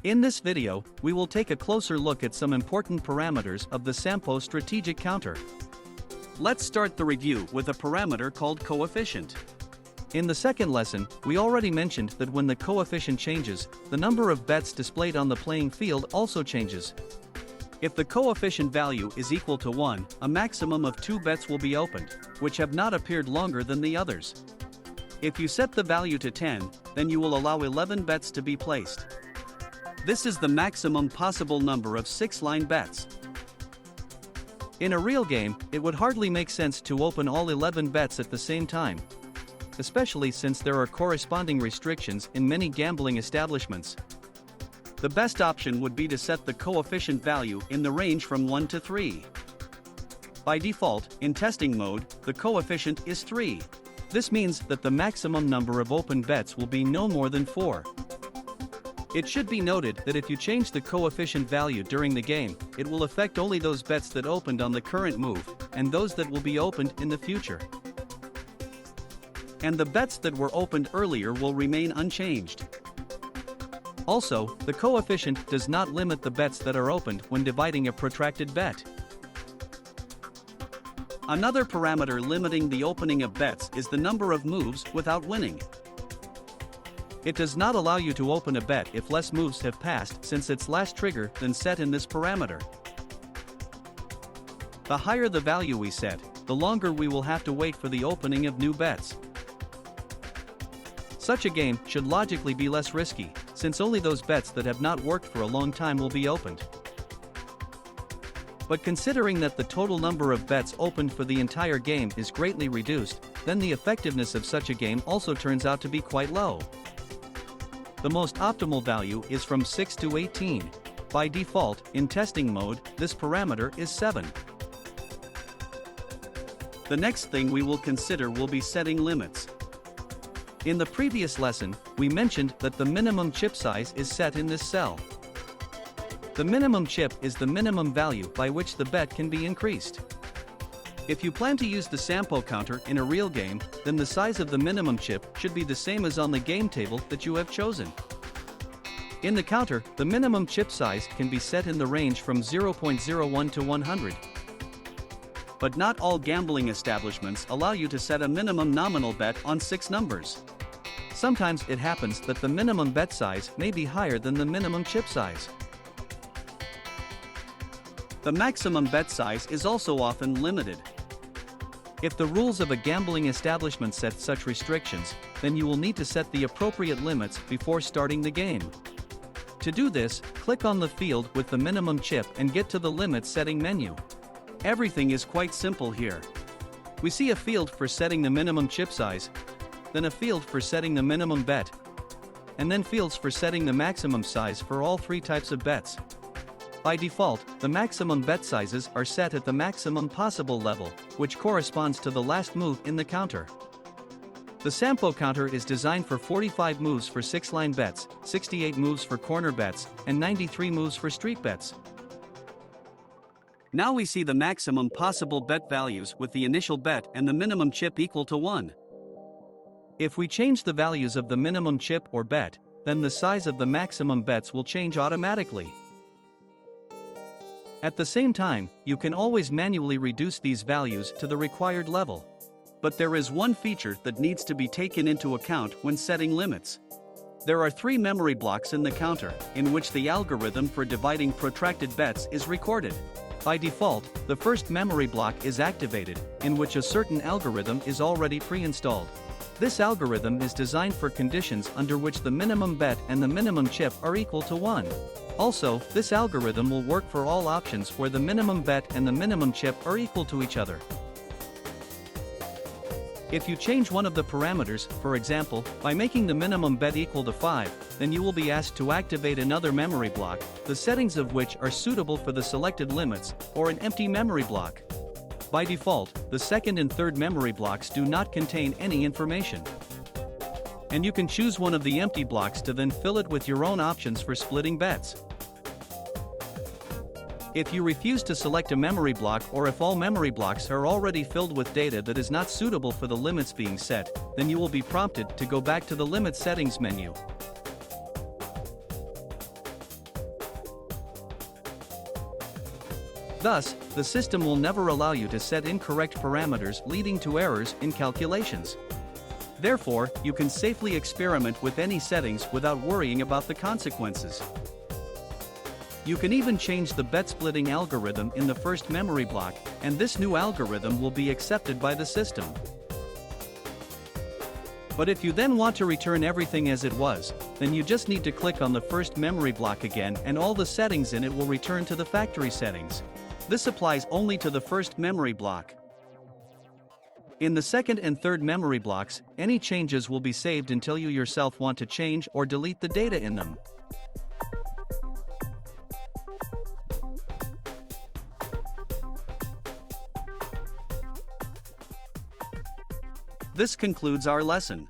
In this video, we will take a closer look at some important parameters of the Sampo strategic counter. Let's start the review with a parameter called coefficient. In the second lesson, we already mentioned that when the coefficient changes, the number of bets displayed on the playing field also changes. If the coefficient value is equal to 1, a maximum of 2 bets will be opened, which have not appeared longer than the others. If you set the value to 10, then you will allow 11 bets to be placed. This is the maximum possible number of 6-line bets. In a real game, it would hardly make sense to open all 11 bets at the same time, especially since there are corresponding restrictions in many gambling establishments. The best option would be to set the coefficient value in the range from 1 to 3. By default, in testing mode, the coefficient is 3. This means that the maximum number of open bets will be no more than 4. It should be noted that if you change the coefficient value during the game, it will affect only those bets that opened on the current move, and those that will be opened in the future. And the bets that were opened earlier will remain unchanged. Also, the coefficient does not limit the bets that are opened when dividing a protracted bet. Another parameter limiting the opening of bets is the number of moves without winning. It does not allow you to open a bet if less moves have passed since its last trigger than set in this parameter. The higher the value we set, the longer we will have to wait for the opening of new bets. Such a game should logically be less risky, since only those bets that have not worked for a long time will be opened. But considering that the total number of bets opened for the entire game is greatly reduced, then the effectiveness of such a game also turns out to be quite low. The most optimal value is from 6 to 18. By default, in testing mode, this parameter is 7. The next thing we will consider will be setting limits. In the previous lesson, we mentioned that the minimum chip size is set in this cell. The minimum chip is the minimum value by which the bet can be increased. If you plan to use the Sampo counter in a real game, then the size of the minimum chip should be the same as on the game table that you have chosen. In the counter, the minimum chip size can be set in the range from 0.01 to 100. But not all gambling establishments allow you to set a minimum nominal bet on 6 numbers. Sometimes it happens that the minimum bet size may be higher than the minimum chip size. The maximum bet size is also often limited. If the rules of a gambling establishment set such restrictions, then you will need to set the appropriate limits before starting the game. To do this, click on the field with the minimum chip and get to the limit setting menu. Everything is quite simple here. We see a field for setting the minimum chip size, then a field for setting the minimum bet, and then fields for setting the maximum size for all 3 types of bets. By default, the maximum bet sizes are set at the maximum possible level, which corresponds to the last move in the counter. The Sampo counter is designed for 45 moves for 6-line bets, 68 moves for corner bets, and 93 moves for street bets. Now we see the maximum possible bet values with the initial bet and the minimum chip equal to 1. If we change the values of the minimum chip or bet, then the size of the maximum bets will change automatically. At the same time, you can always manually reduce these values to the required level. But there is one feature that needs to be taken into account when setting limits. There are 3 memory blocks in the counter, in which the algorithm for dividing protracted bets is recorded. By default, the first memory block is activated, in which a certain algorithm is already pre-installed. This algorithm is designed for conditions under which the minimum bet and the minimum chip are equal to 1. Also, this algorithm will work for all options where the minimum bet and the minimum chip are equal to each other. If you change one of the parameters, for example, by making the minimum bet equal to 5, then you will be asked to activate another memory block, the settings of which are suitable for the selected limits, or an empty memory block. By default, the second and third memory blocks do not contain any information. And you can choose one of the empty blocks to then fill it with your own options for splitting bets. If you refuse to select a memory block, or if all memory blocks are already filled with data that is not suitable for the limits being set, then you will be prompted to go back to the Limit Settings menu. Thus, the system will never allow you to set incorrect parameters, leading to errors in calculations. Therefore, you can safely experiment with any settings without worrying about the consequences. You can even change the bet splitting algorithm in the first memory block, and this new algorithm will be accepted by the system. But if you then want to return everything as it was, then you just need to click on the first memory block again, and all the settings in it will return to the factory settings. This applies only to the first memory block. In the second and third memory blocks, any changes will be saved until you yourself want to change or delete the data in them. This concludes our lesson.